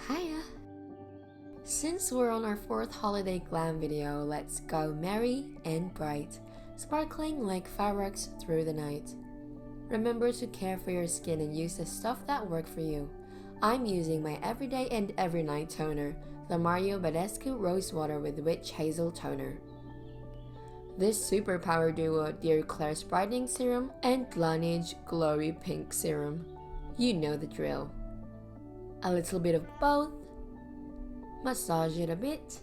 Hiya! Since we're on our 4th Holiday Glam video, let's go merry and bright, sparkling like fireworks through the night. Remember to care for your skin and use the stuff that work for you. I'm using my everyday and every night toner, the Mario Badescu Rose Water with Witch Hazel Toner. This super power duo, Dear Claire's Brightening Serum and Laneige Glowy Pink Serum. You know the drill. A little bit of both, massage it a bit,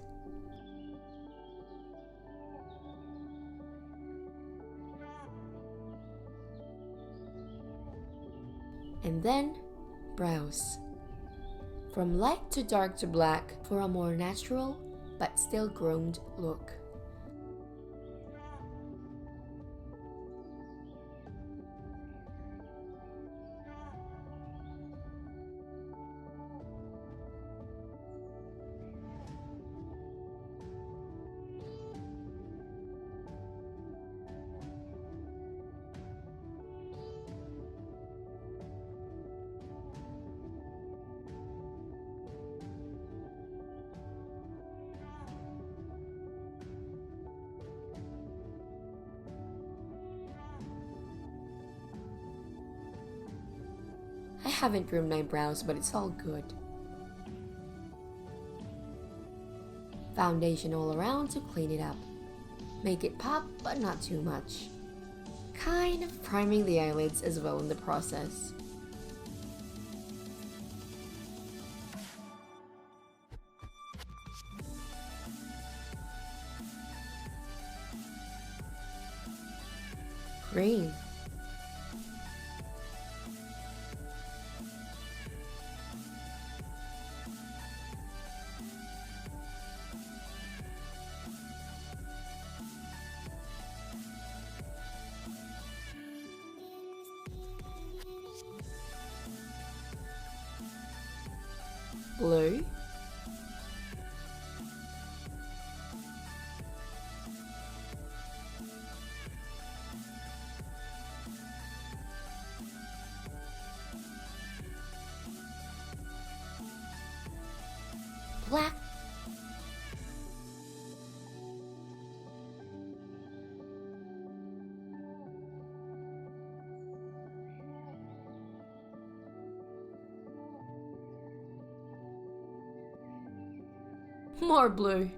and then brows. From light to dark to black for a more natural but still groomed look. I haven't groomed my brows, but it's all good. Foundation all around to clean it up. Make it pop, but not too much. Kind of priming the eyelids as well in the process. Green. Blue, black, more blue.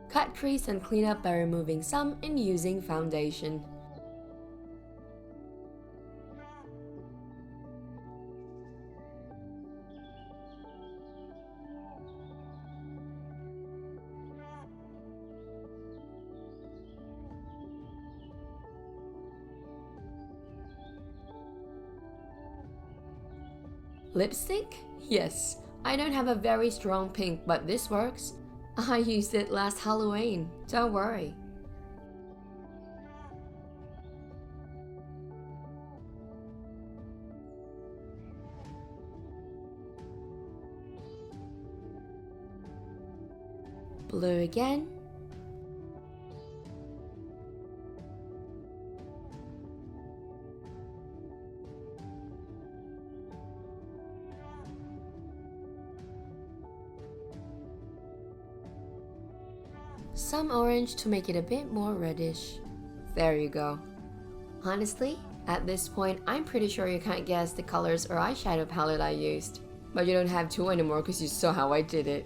Cut crease and clean up by removing some and using foundation. Lipstick? Yes, I don't have a very strong pink, but this works. I used it last Halloween, don't worry. Blue again. Some orange to make it a bit more reddish. There you go. Honestly, at this point, I'm pretty sure you can't guess the colors or eyeshadow palette I used. But you don't have to anymore because you saw how I did it.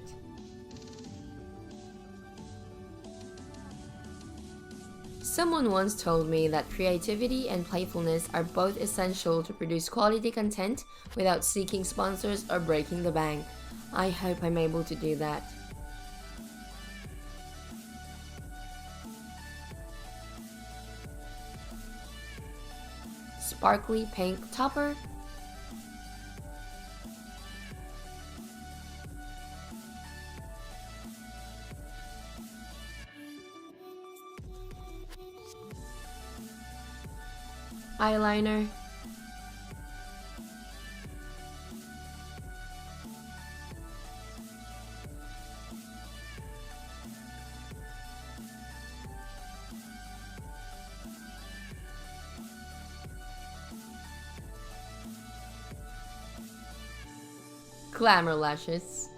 Someone once told me that creativity and playfulness are both essential to produce quality content without seeking sponsors or breaking the bank. I hope I'm able to do that. Sparkly pink topper, eyeliner, Glamour lashes.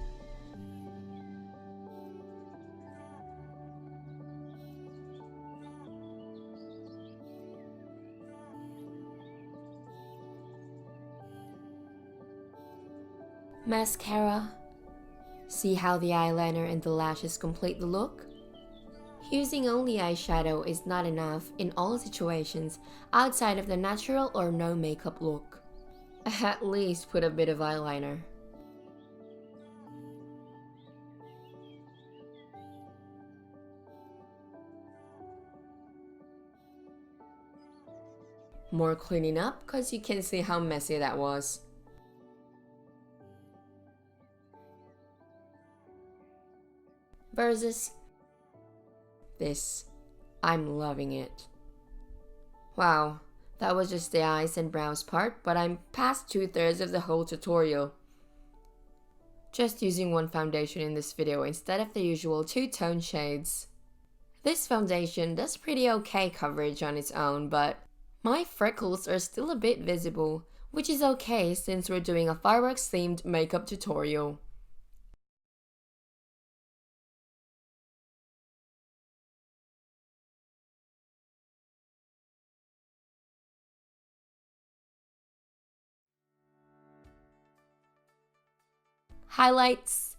Mascara. See how the eyeliner and the lashes complete the look? Using only eyeshadow is not enough in all situations outside of the natural or no makeup look. At least put a bit of eyeliner. More cleaning up because you can see how messy that was. Versus this. I'm loving it. Wow, that was just the eyes and brows part, but I'm past 2/3 of the whole tutorial. Just using one foundation in this video instead of the usual two-tone shades. This foundation does pretty okay coverage on its own, but my freckles are still a bit visible, which is okay since we're doing a fireworks themed makeup tutorial. Highlights.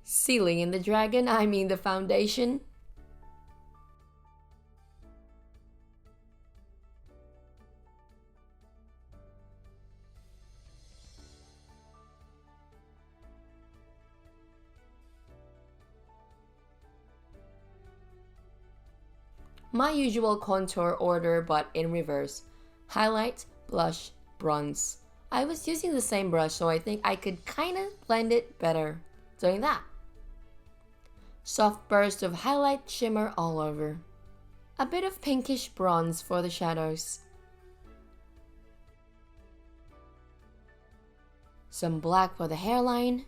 Sealing in the dragon, I mean the foundation. My usual contour order but in reverse. Highlight, blush, bronze. I was using the same brush so I think I could kinda blend it better doing that. Soft burst of highlight shimmer all over. A bit of pinkish bronze for the shadows. Some black for the hairline.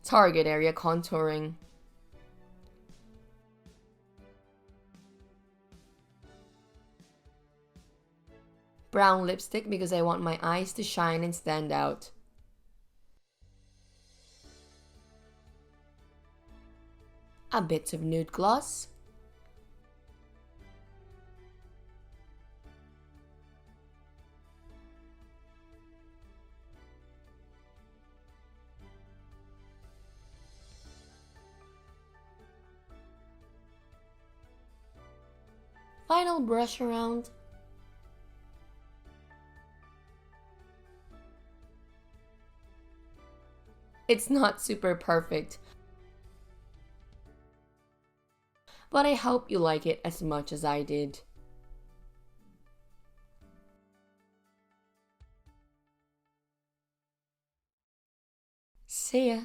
Target area contouring. Brown lipstick because I want my eyes to shine and stand out. A bit of nude gloss. Final brush around. It's not super perfect, but I hope you like it as much as I did. See ya!